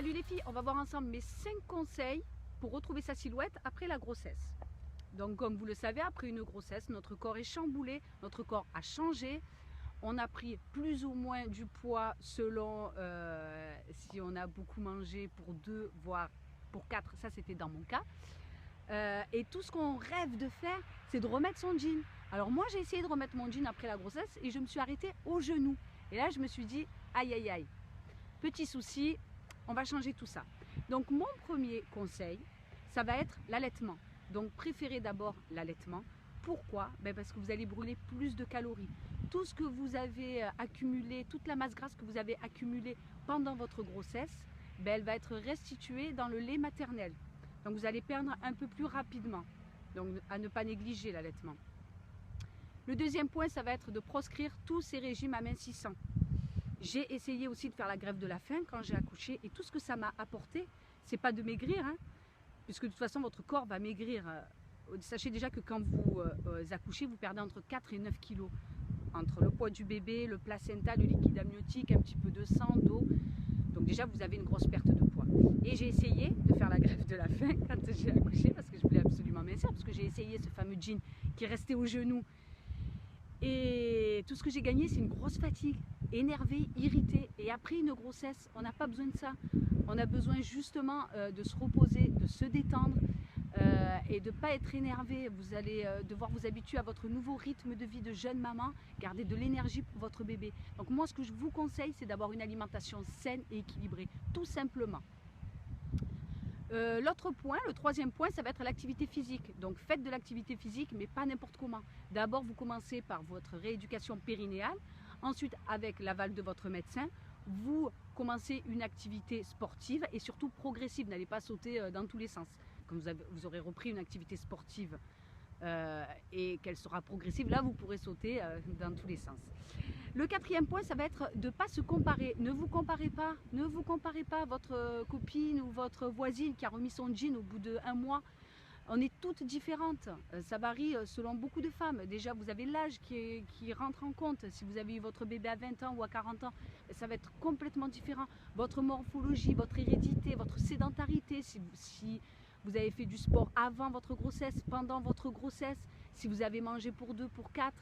Salut les filles, on va voir ensemble mes 5 conseils pour retrouver sa silhouette après la grossesse. Donc comme vous le savez, après une grossesse, notre corps est chamboulé, notre corps a changé. On a pris plus ou moins du poids selon si on a beaucoup mangé pour 2 voire pour 4, ça c'était dans mon cas. Et tout ce qu'on rêve de faire, c'est de remettre son jean. Alors moi j'ai essayé de remettre mon jean après la grossesse et je me suis arrêtée au genou. Et là je me suis dit aïe aïe aïe, petit souci, on va changer tout ça. Donc mon premier conseil, ça va être l'allaitement. Donc préférez d'abord l'allaitement. Pourquoi? Parce que vous allez brûler plus de calories. Tout ce que vous avez accumulé, toute la masse grasse que vous avez accumulée pendant votre grossesse, elle va être restituée dans le lait maternel. Donc vous allez perdre un peu plus rapidement. Donc à ne pas négliger l'allaitement. Le deuxième point, ça va être de proscrire tous ces régimes amincissants. J'ai essayé aussi de faire la grève de la faim quand j'ai accouché et tout ce que ça m'a apporté, c'est pas de maigrir, puisque de toute façon votre corps va maigrir. Sachez déjà que quand vous accouchez, vous perdez entre 4 et 9 kilos. Entre le poids du bébé, le placenta, le liquide amniotique, un petit peu de sang, d'eau. Donc déjà vous avez une grosse perte de poids. Et j'ai essayé de faire la grève de la faim quand j'ai accouché parce que je voulais absolument mincir, parce que j'ai essayé ce fameux jean qui restait au genou. Et tout ce que j'ai gagné, c'est une grosse fatigue, énervé, irrité. Et après une grossesse, on n'a pas besoin de ça. On a besoin justement de se reposer, de se détendre et de ne pas être énervé. Vous allez devoir vous habituer à votre nouveau rythme de vie de jeune maman, garder de l'énergie pour votre bébé. Donc moi, ce que je vous conseille, c'est d'avoir une alimentation saine et équilibrée, tout simplement. L'autre point, le troisième point, ça va être l'activité physique. Donc faites de l'activité physique, mais pas n'importe comment. D'abord, vous commencez par votre rééducation périnéale. Ensuite, avec l'aval de votre médecin, vous commencez une activité sportive et surtout progressive. N'allez pas sauter dans tous les sens. Quand vous aurez repris une activité sportive et qu'elle sera progressive, là, vous pourrez sauter dans tous les sens. Le quatrième point, ça va être de ne pas se comparer. Ne vous comparez pas. Ne vous comparez pas à votre copine ou votre voisine qui a remis son jean au bout d'1 mois. On est toutes différentes. Ça varie selon beaucoup de femmes. Déjà, vous avez l'âge qui rentre en compte. Si vous avez eu votre bébé à 20 ans ou à 40 ans, ça va être complètement différent. Votre morphologie, votre hérédité, votre sédentarité, si vous avez fait du sport avant votre grossesse, pendant votre grossesse, si vous avez mangé pour 2, pour 4,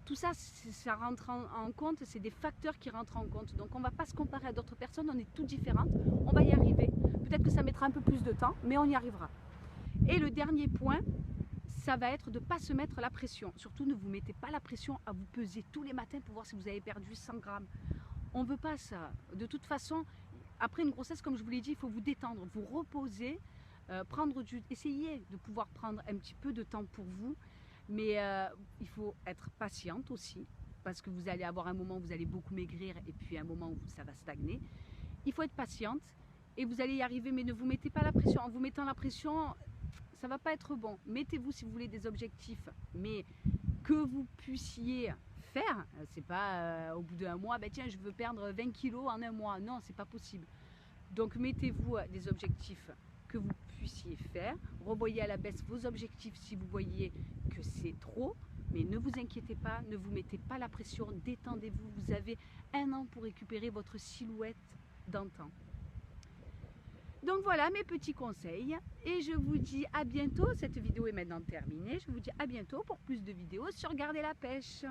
tout ça, ça rentre en compte, c'est des facteurs qui rentrent en compte. Donc on ne va pas se comparer à d'autres personnes, on est toutes différentes, on va y arriver. Peut-être que ça mettra un peu plus de temps, mais on y arrivera. Et le dernier point, ça va être de ne pas se mettre la pression. Surtout ne vous mettez pas la pression à vous peser tous les matins pour voir si vous avez perdu 100 grammes. On ne veut pas ça. De toute façon, après une grossesse, comme je vous l'ai dit, il faut vous détendre, vous reposer, essayer de pouvoir prendre un petit peu de temps pour vous. Mais il faut être patiente aussi, parce que vous allez avoir un moment où vous allez beaucoup maigrir et puis un moment où ça va stagner. Il faut être patiente et vous allez y arriver, mais ne vous mettez pas la pression. En vous mettant la pression, ça ne va pas être bon. Mettez-vous, si vous voulez, des objectifs, mais que vous puissiez faire. C'est pas au bout d'1 mois, tiens, je veux perdre 20 kilos en 1 mois. Non, c'est pas possible. Donc mettez-vous des objectifs que vous puissiez faire. Revoyez à la baisse vos objectifs si vous voyez que c'est trop, mais ne vous inquiétez pas, ne vous mettez pas la pression, détendez-vous. Vous avez 1 an pour récupérer votre silhouette d'antan. Donc voilà mes petits conseils et je vous dis à bientôt. Cette vidéo est maintenant terminée. Je vous dis à bientôt pour plus de vidéos sur Garder la pêche.